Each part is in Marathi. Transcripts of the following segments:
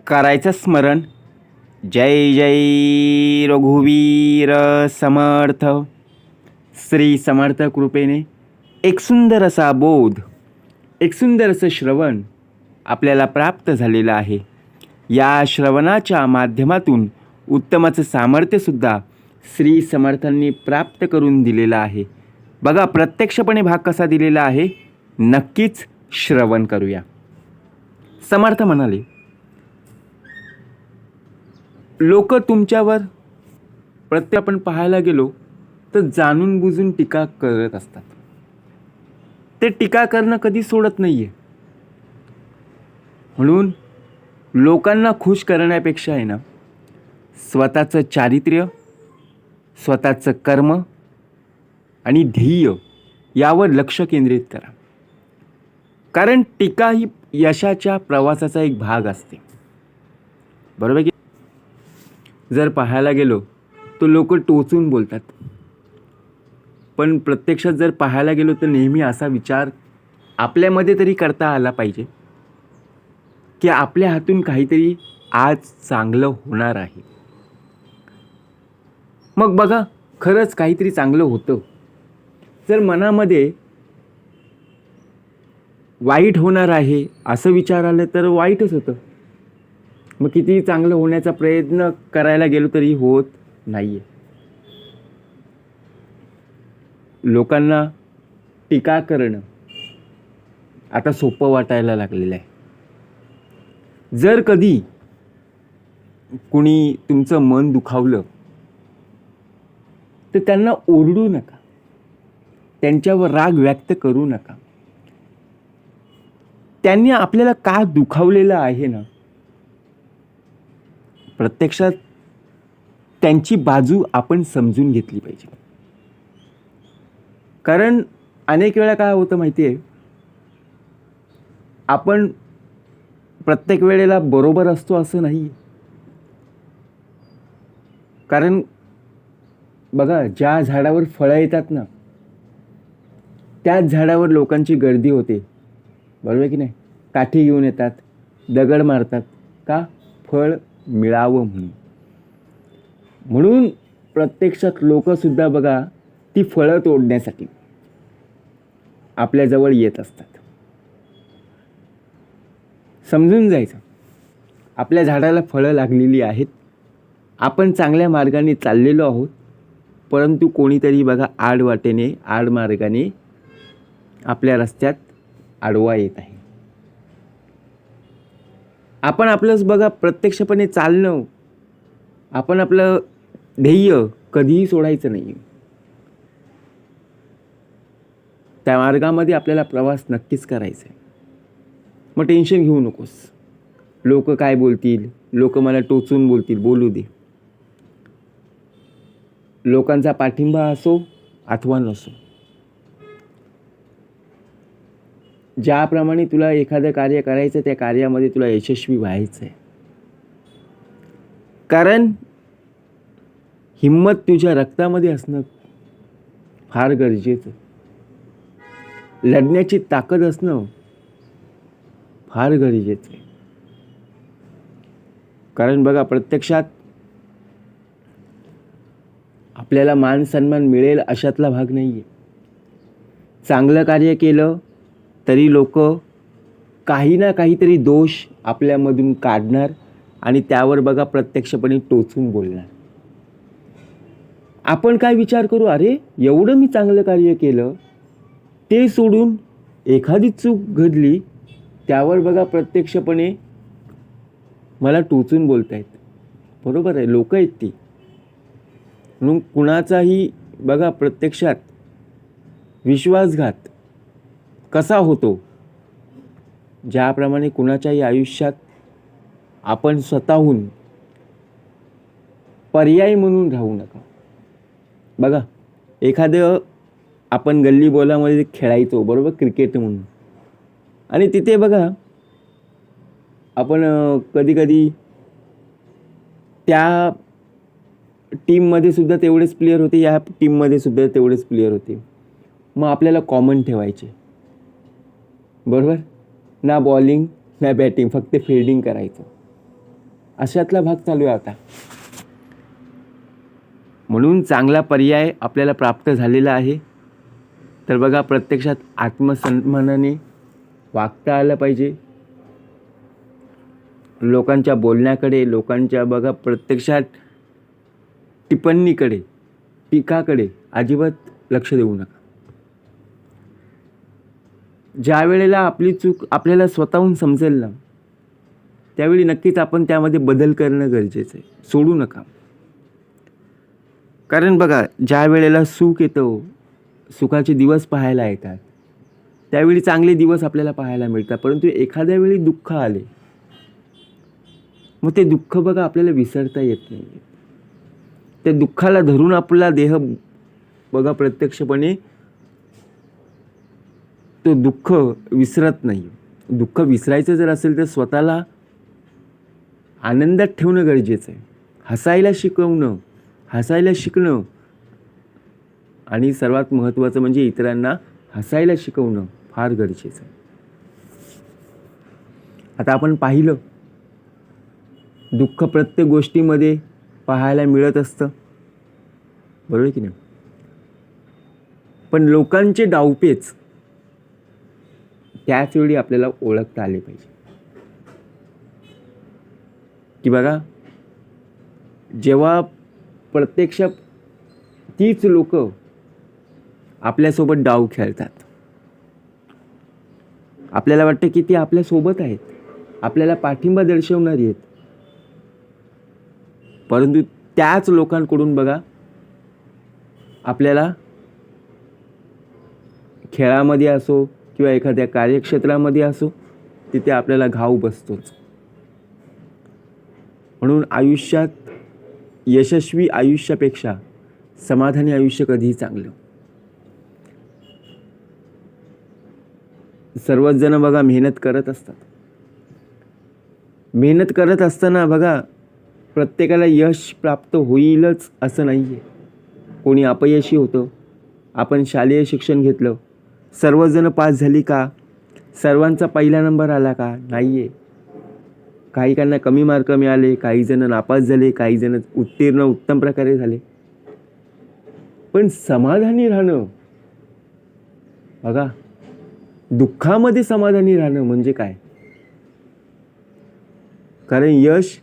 करायचं स्मरण. जय जय रघुवीर समर्थ. श्री समर्थ कृपेने एक सुंदर असा बोध, एक सुंदर असं श्रवण आपल्याला प्राप्त झालेलं आहे. या श्रवणाच्या माध्यमातून उत्तमाचं सामर्थ्यसुद्धा श्री समर्थांनी प्राप्त करून दिलेलं आहे. बघा, प्रत्यक्षपणे भाग कसा दिलेला आहे, नक्कीच श्रवण करूया. समर्थ म्हणाले, लोक तुमच्यावर प्रत्येक आपण पाहायला गेलो तर जाणून बुजून टीका करत असतात. ते टीका करणं कधी सोडत नाहीये. म्हणून लोकांना खुश करण्यापेक्षा आहे ना, स्वतःचं चारित्र्य, स्वतःचं कर्म आणि ध्येय यावर लक्ष केंद्रित करा. कारण टीका ही यशाच्या प्रवासाचा एक भाग असते, बरोबर की? जर पाहायला गेलो तर लोक टोचून बोलतात, पण प्रत्यक्षात जर पाहायला गेलो तर नेहमी असा विचार आपल्यामध्ये तरी करता आला पाहिजे की आपल्या हातून काहीतरी आज चांगलं होणार आहे. मग बघा, खरंच काहीतरी चांगलं होतं. जर मनामध्ये वाईट होणार आहे असं विचार आलं तर वाईटच होतं. मग किती चांगलं होण्याचा प्रयत्न करायला गेलो तरी होत नाहीये. लोकांना टीका करणं आता सोपं वाटायला लागलेलं आहे. जर कधी कुणी तुमचं मन दुखावलं तर त्यांना ओरडू नका, त्यांच्यावर राग व्यक्त करू नका. त्यांनी आपल्याला का दुखावलेलं आहे ना, प्रत्यक्षात त्यांची बाजू आपण समजून घेतली पाहिजे. कारण अनेक वेळा काय होतं माहिती आहे, आपण प्रत्येक वेळेला बरोबर असतो असं नाही. कारण बघा, ज्या झाडावर फळं येतात ना, त्याच झाडावर लोकांची गर्दी होते, बरोबर की नाही? काठी घेऊन येतात, दगड मारतात, का? फळ मिळावं म्हणून. म्हणून प्रत्यक्षात लोकसुद्धा बघा, ती फळं तोडण्यासाठी आपल्याजवळ येत असतात. समजून जायचं, आपल्या झाडाला फळं लागलेली आहेत, आपण चांगल्या मार्गाने चाललेलो आहोत, परंतु कोणीतरी बघा आडवाटेने, आडमार्गाने आपल्या रस्त्यात आडवा येत आहे. आपण आपलंच बघा प्रत्यक्षपणे चालणं, आपण आपलं ध्येय कधीही सोडायचं नाही. त्या मार्गामध्ये आपल्याला प्रवास नक्कीच करायचा आहे. मग टेन्शन घेऊ नकोस. लोक काय बोलतील, लोक मला टोचून बोलतील, बोलू दे. लोकांचा पाठिंबा असो अथवा नसो, ज्याप्रमाणे तुला एखादं कार्य करायचं त्या कार्यामध्ये तुला यशस्वी व्हायचं आहे. कारण हिम्मत तुझ्या रक्तामध्ये असणं फार गरजेचं. लढण्याची ताकद असणं फार गरजेचं आहे. कारण बघा, प्रत्यक्षात आपल्याला मान सन्मान मिळेल अशातला भाग नाही आहे. चांगलं कार्य केलं तरी लोक काही ना काहीतरी दोष आपल्यामधून काढणार आणि त्यावर बघा प्रत्यक्षपणे टोचून बोलणार. आपण काय विचार करू, अरे एवढं मी चांगलं कार्य केलं, ते सोडून एखादी चूक घडली त्यावर बघा प्रत्यक्षपणे मला टोचून बोलतायत. बरोबर आहे, लोक आहेत ती. म्हणून कुणाचाही बघा प्रत्यक्षात विश्वासघात कसा होतो, ज्याप्रमाणे कुणाच्याही आयुष्यात आपण स्वतःहून पर्याय म्हणून राहू नका. बघा, एखादं आपण गल्ली बोलामध्ये खेळायचो, बरोबर, क्रिकेट म्हणून, आणि तिथे बघा आपण कधी कधी त्या टीममध्ये सुद्धा तेवढेच प्लेयर होते, या टीममध्ये सुद्धा तेवढेच प्लेयर होते. मग आपल्याला कॉमन ठेवायचे, बरोबर, ना बॉलिंग ना बॅटिंग, फक्त फिल्डिंग करायचं. अशातला भाग चालू आहे आता. म्हणून चांगला पर्याय आपल्याला प्राप्त झालेला आहे. तर बघा, प्रत्यक्षात आत्मसन्मानाने वागता आलं पाहिजे. लोकांच्या बोलण्याकडे, लोकांच्या बघा प्रत्यक्षात टिप्पणीकडे, टीकाकडे अजिबात लक्ष देऊ नका. ज्या वेळेला आपली चूक आपल्याला स्वतःहून समजेल ना, त्यावेळी नक्कीच आपण त्यामध्ये बदल करणं गरजेचं आहे. सोडू नका. कारण बघा, ज्या वेळेला सुख येतं, सुखाचे दिवस पाहायला येतात, त्यावेळी चांगले दिवस आपल्याला पाहायला मिळतात. परंतु एखाद्या वेळी दुःख आले, मग ते दुःख बघा आपल्याला विसरता येत नाही. त्या दुःखाला धरून आपला देह बघा प्रत्यक्षपणे तो दुःख विसरत नाही. दुःख विसरायचं जर असेल तर स्वतःला आनंदात ठेवणं गरजेचं आहे. हसायला शिकणं आणि सर्वात महत्त्वाचं म्हणजे इतरांना हसायला शिकवणं फार गरजेचं आहे. आता आपण पाहिलं, दुःख प्रत्येक गोष्टीमध्ये पाहायला मिळत असतं, बरोबर की नाही? पण लोकांचे डावपेच त्याच वेळी आपल्याला ओळखता आले पाहिजे. की बघा, जेव्हा प्रत्यक्ष तीच लोक आपल्यासोबत डाव खेळतात, आपल्याला वाटतं की ती आपल्या सोबत आहेत, आपल्याला पाठिंबा दर्शवणारी आहेत, परंतु त्याच लोकांकडून बघा आपल्याला खेळामध्ये असो किंवा एखाद्या कार्यक्षेत्रामध्ये असो, तिथे आपल्याला घाव बसतोच. म्हणून आयुष्यात यशस्वी आयुष्यापेक्षा समाधानी आयुष्य कधीही चांगलं. सर्वच जण बघा मेहनत करत असतात. मेहनत करत असताना बघा प्रत्येकाला यश प्राप्त होईलच असं नाही आहे. कोणी अपयशी होतं. आपण शालेय शिक्षण घेतलं, सर्वजण पास झाली का? सर्वांचा पहिला नंबर आला का? नाही आहे. काही काहींना कमी मार्क मिळाले, काही जण नापास झाले, काही जण उत्तीर्ण उत्तम प्रकारे झाले. पण समाधानी राहणं बघा, दुःखामध्ये समाधानी राहणं म्हणजे काय? कारण यश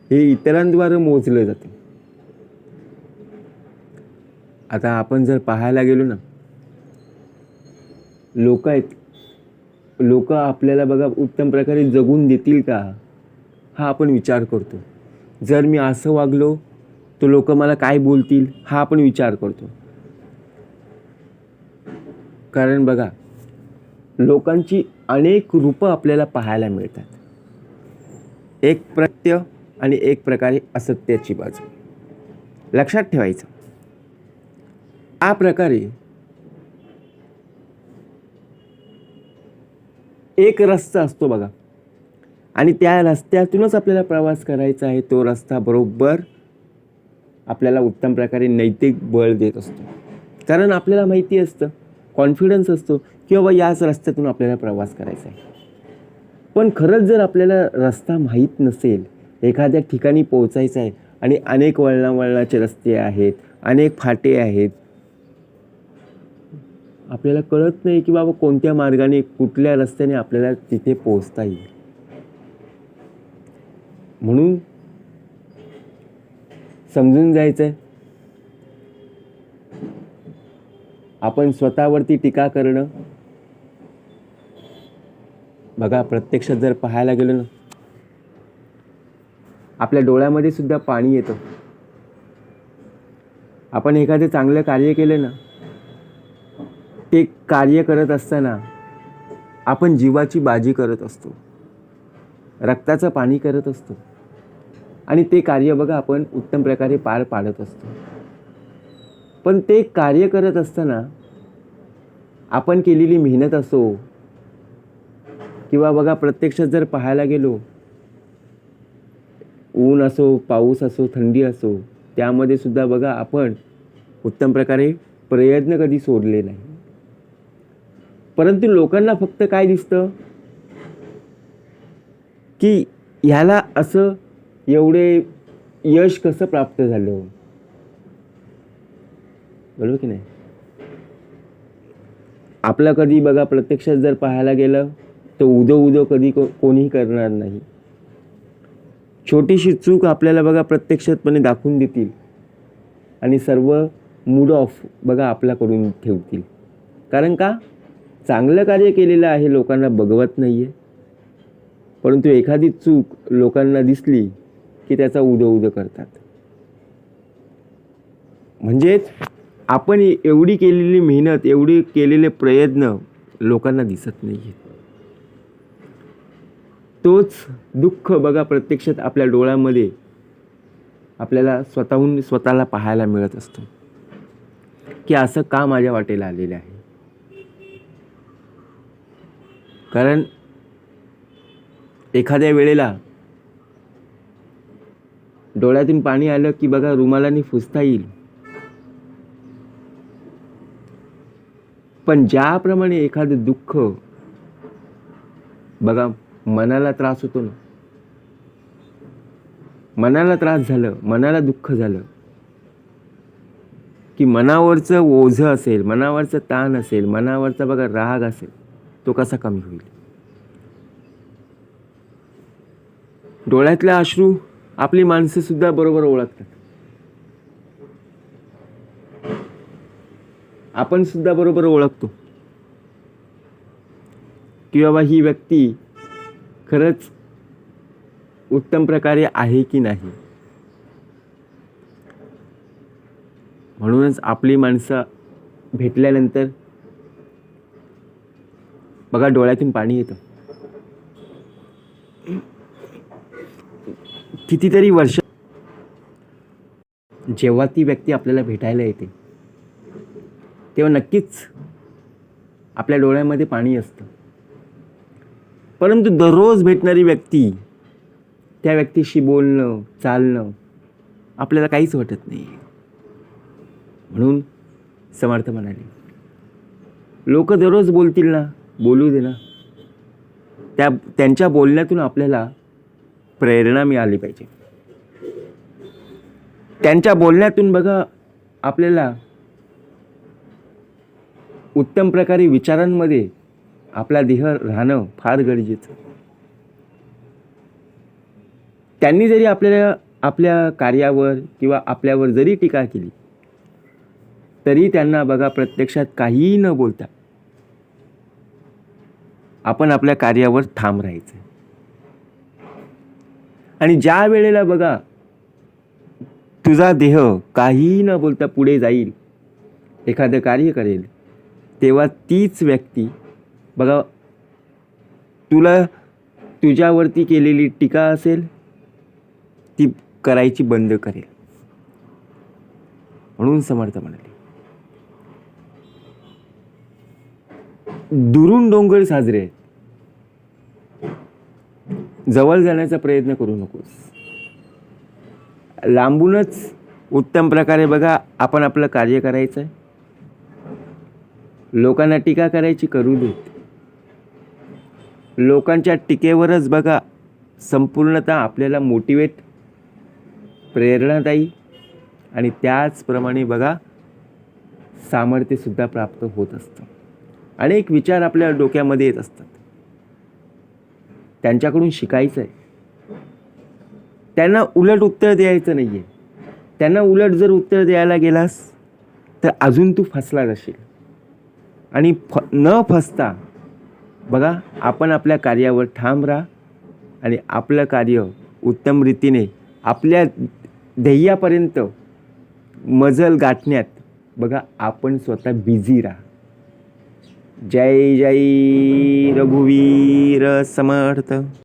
हे इतरांद्वारे मोजलं जाते. आता आपण जर पाहायला गेलो ना, लोक आपल्याला बघा उत्तम प्रकारे जगून देतील का, हा आपण विचार करतो. जर मी असं वागलो तर लोक मला काय बोलतील, हा आपण विचार करतो. कारण बघा, लोकांची अनेक रूपं आपल्याला पाहायला मिळतात. एक प्रत्य आणि एक प्रकारे असत्याची बाजू लक्षात ठेवायचं. आ प्रकारे एक रस्ता असतो बघा, आणि त्या रस्त्यातूनच आपल्याला प्रवास करायचा आहे. तो रस्ता बरोबर आपल्याला उत्तम प्रकारे नैतिक बळ देत असतो. कारण आपल्याला माहिती असतं, कॉन्फिडन्स असतो की बाबा याच रस्त्यातून आपल्याला प्रवास करायचा आहे. पण खरंच जर आपल्याला रस्ता माहीत नसेल, एखाद्या ठिकाणी पोहोचायचं आहे आणि अनेक वळणावळणाचे रस्ते आहेत, अनेक फाटे आहेत, आपल्याला कळत नाही की बाबा कोणत्या मार्गाने, कुठल्या रस्त्याने आपल्याला तिथे पोहोचता येईल. म्हणून समजून जायचंय, आपण स्वतःवरती टीका करणं बघा प्रत्यक्षात जर पाहायला गेलो ना, आपल्या डोळ्यामध्ये सुद्धा पाणी येतं. आपण एखादे चांगलं कार्य केलं ना, ते कार्य करत असताना आपण जीवाची बाजी करत असतो, रक्ताचं पाणी करत असतो, आणि ते कार्य बघा आपण उत्तम प्रकारे पार पाडत असतो. पण ते कार्य करत असताना आपण केलेली मेहनत असो किंवा बघा प्रत्यक्षात जर पाहायला गेलो, ऊन असो, पाऊस असो, थंडी असो, त्यामध्ये सुद्धा बघा आपण उत्तम प्रकारे प्रयत्न कधी सोडले नाही. परंतु लोकांना फक्त काय दिसतं की ह्याला असं एवढे यश कसं प्राप्त झालं, बरोबर की नाही? आपलं कधी बघा प्रत्यक्षात जर पाहायला गेलं तर उदो कधी कोणीही करणार नाही. छोटीशी चूक आपल्याला बघा प्रत्यक्षातपणे दाखवून देतील आणि सर्व मूड ऑफ बघा आपला करून ठेवतील. कारण का? चांगलं कार्य केलेलं आहे लोकांना बघवत नाही आहे, परंतु एखादी चूक लोकांना दिसली की त्याचा उदो करतात. म्हणजेच आपण एवढी केलेली मेहनत, एवढी केलेले प्रयत्न लोकांना दिसत नाही आहे. तोच दुःख बघा प्रत्यक्षात आपल्या डोळ्यामध्ये आपल्याला स्वतःहून स्वतःला पाहायला मिळत असतो की असं का माझ्या वाटेला आलेलं आहे. कारण एखाद्या वेळेला डोळ्यातून पाणी आलं की बघा रुमालाने पुसता येईल, पण ज्याप्रमाणे एखादं दुःख बघा मनाला त्रास होतो ना, मनाला त्रास झालं, मनाला दुःख झालं की मनावरचं ओझं असेल, मनावरचं ताण असेल, मनावरचा बघा राग असेल, तो कसा कमी होईल. डोळ्यातले अश्रू आपली माणसं सुद्धा बरोबर ओळखतात. आपण सुद्धा बरोबर ओळखतो की बाबा ही व्यक्ती खरंच उत्तम प्रकारे आहे की नाही. म्हणूनच आपली माणसं भेटल्यानंतर बघा डोळ्यातून पाणी येतं. कितीतरी वर्ष जेव्हा ती व्यक्ती आपल्याला भेटायला येते तेव्हा नक्कीच आपल्या डोळ्यामध्ये पाणी असतं. परंतु दररोज भेटणारी व्यक्ती, त्या व्यक्तीशी बोलणं चालणं आपल्याला काहीच वाटत नाही. म्हणून समर्थ म्हणाले, लोक दररोज बोलतील ना, बोलू दे ना, त्यांच्या बोलण्यातून आपल्याला प्रेरणा मिळाली पाहिजे. त्यांच्या बोलण्यातून बघा आपल्याला उत्तम प्रकारे विचारांमध्ये आपला देह राहणं फार गरजेचं. त्यांनी जरी आपल्याला आपल्या कार्यावर किंवा आपल्यावर जरी टीका केली तरी त्यांना बघा प्रत्यक्षात काहीही न बोलता आपण आपल्या कार्यावर ठाम राहायचं. आणि ज्या वेळेला बघा तुझा देह काहीही न बोलता पुढे जाईल, एखादं कार्य करेल, तेव्हा तीच व्यक्ती बघा तुला तुझ्यावरती केलेली टीका असेल ती करायची बंद करेल. म्हणून समर्थ म्हणाले, दुरून डोंगर साजरे आहेत, जवळ जाण्याचा प्रयत्न करू नकोस. लांबूनच उत्तम प्रकारे बघा आपण आपलं कार्य करायचं आहे. लोकांना टीका करायची करू देत. लोकांच्या टीकेवरच बघा संपूर्णतः आपल्याला मोटिवेट, प्रेरणादायी आणि त्याचप्रमाणे बघा सामर्थ्यसुद्धा प्राप्त होत असतं. अनेक विचार आपल्या डोक्यामध्ये येत असतात, त्यांच्याकडून शिकायचं आहे. त्यांना उलट उत्तर द्यायचं नाही आहे. त्यांना उलट जर उत्तर द्यायला गेलास तर अजून तू फसला जाशील. आणि न फसता बघा आपण आपल्या कार्यावर ठाम राहा आणि आपलं कार्य उत्तम रीतीने आपल्या ध्येयापर्यंत मजल गाठण्यात बघा आपण स्वतः बिझी राहा. जय जय रघुवीर समर्थ.